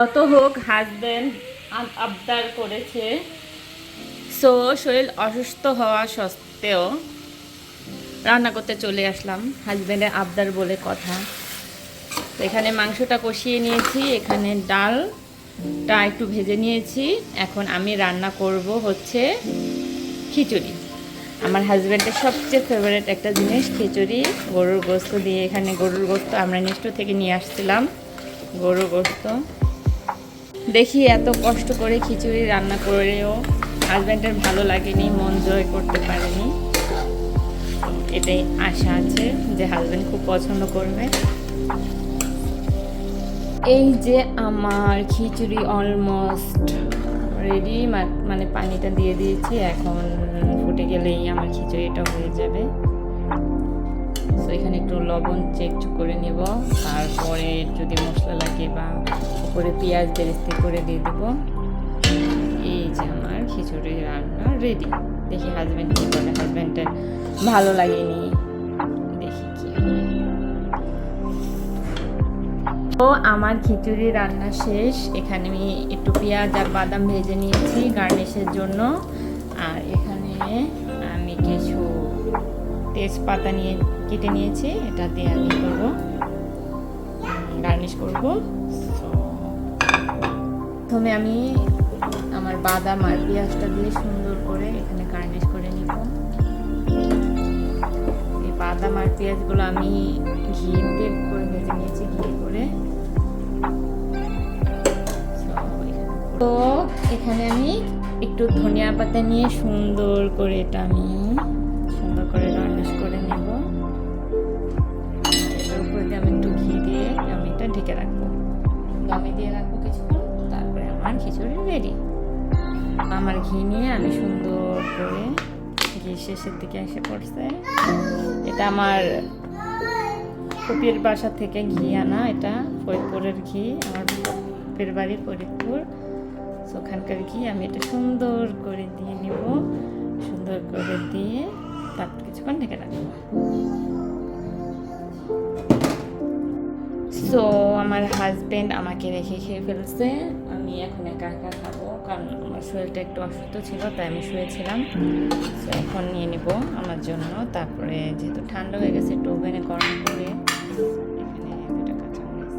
যত হোক হাজব্যান্ড আবদার করেছে, সো শরীর অসুস্থ হওয়া সত্ত্বেও রান্না করতে চলে আসলাম। হাজব্যান্ডের আবদার বলে কথা। তো এখানে মাংসটা কষিয়ে নিয়েছি, এখানে ডালটা একটু ভেজে নিয়েছি। এখন আমি রান্না করব হচ্ছে খিচুড়ি। আমার হাজব্যান্ডের সবচেয়ে ফেভারিট একটা জিনিস খিচুড়ি, গরুর গোস্ত দিয়ে। এখানে গরুর গোস্ত আমরা নিষ্ঠ থেকে নিয়ে আসছিলাম, গরুর গোস্ত। দেখি এত কষ্ট করে খিচুড়ি রান্না করেও হাজব্যান্ডের ভালো লাগেনি, মন জয় করতে পারেনি। এটাই আশা আছে যে হাজব্যান্ড খুব পছন্দ করবে। এই যে আমার খিচুড়ি অলমোস্ট রেডি, মানে পানিটা দিয়ে দিয়েছি। এখন ফুটে গেলেই আমার খিচুড়িটা হয়ে যাবে। সো এখানে একটু লবণ চেক করে নেব, তারপরে যদি মশলা লাগে বা উপরে পেঁয়াজ বেরেস্তা করে দিয়ে দেবো। এই যে আমার খিচুড়ি রান্না রেডি। দেখি হাজব্যান্ড কী বলে। হাজব্যান্ডের ভালো লাগেনি, দেখি কি হয়। তো আমার খিচুড়ি রান্না শেষ। এখানে আমি একটু পেঁয়াজ আর বাদাম ভেজে নিয়েছি গার্নিশের জন্য। আর এখানে আমি কিছু তেজপাতা কেটে নিয়েছি, এটা দিয়ে আমি করবো গার্নিশ করব। প্রথমে আমি আমার বাদাম আর পেঁয়াজটা দিয়ে সুন্দর করে এখানে গার্নিশ করে নিব। এই বাদাম আর পেঁয়াজগুলো আমি ঘিতে করে ভেজে নিয়েছি, ঘি করে। তো এখানে আমি একটু ধনিয়া পাতা নিয়ে সুন্দর করে এটা আমি সুন্দর করে গার্নিশ করে নেব। এটার উপরে দিয়ে আমি একটু ঘি দিয়ে আমি এটা ঢেকে রাখবো, দমে দিয়ে রাখবো কিছুক্ষণ। তারপরে আমার খিচুড়ি রেডি। আমার ঘি নিয়ে আমি সুন্দর করে, ঘি শেষের দিকে এসে পড়ছে। এটা আমার ফুপির বাসা থেকে ঘি আনা, এটা ফরিদপুরের ঘি। আমার ফুপির বাড়ি ফরিদপুর, ওখানকার ঘি। আমি এটা সুন্দর করে দিয়ে নিব, সুন্দর করে দিয়ে তারপর কিছুক্ষণ ঢেকে রাখবো। সো আমার হাজব্যান্ড আমাকে রেখে খেয়ে ফেলছে। আমি এখন একা একা খাবো, কারণ আমার শরীরটা একটু অসুস্থ ছিল, তাই আমি শুয়েছিলাম। সো এখন নিয়ে নিব আমার জন্য। তারপরে যেহেতু ঠান্ডা হয়ে গেছে, একটু ওভেনে গরম করে এখানে 2টা কাঁচামরিচ।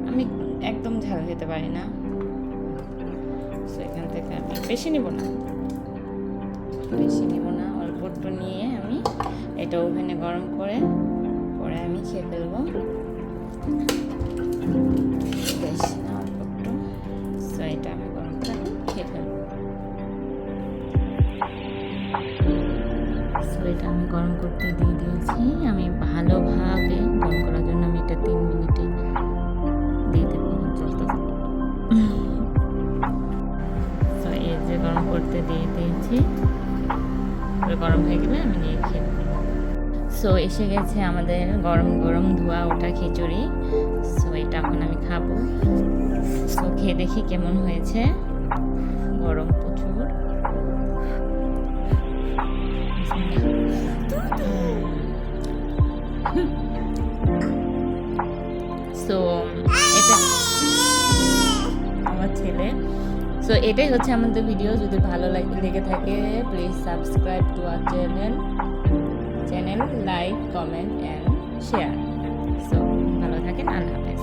আমি একদম ঝাল খেতে পারি না, সো এখান থেকে আমি বেশি নিব না, অল্প একটু নিয়ে আমি এটা ওভেনে গরম করে পরে আমি খেয়ে ফেলবো। বেশি না, অল্প একটু। সো এটা আমি গরম করে খেয়ে ফেলবো। সো এটা আমি গরম করতে দিয়ে দিয়েছি। আমি ভালোভাবে গরম করার জন্য আমি এটা 3 মিনিটে দিয়ে দেবো। সো এই যে গরম করতে দিয়ে দিয়েছি, গরম হয়ে গেলে আমি নিয়ে খেয়ে নেব। সো এসে গেছে আমাদের গরম গরম ধোয়া ওঠা খিচুড়ি। সো এটা এখন আমি খাবো। সো খেয়ে দেখি কেমন হয়েছে। গরম প্রচুর। সো এটা আমার ছেলে। সো এটাই হচ্ছে আমাদের ভিডিও। যদি ভালো লেগে থাকে, please subscribe to our channel, like, comment and share. So ভালো থাকেন, আল্লাহ হাফেজ।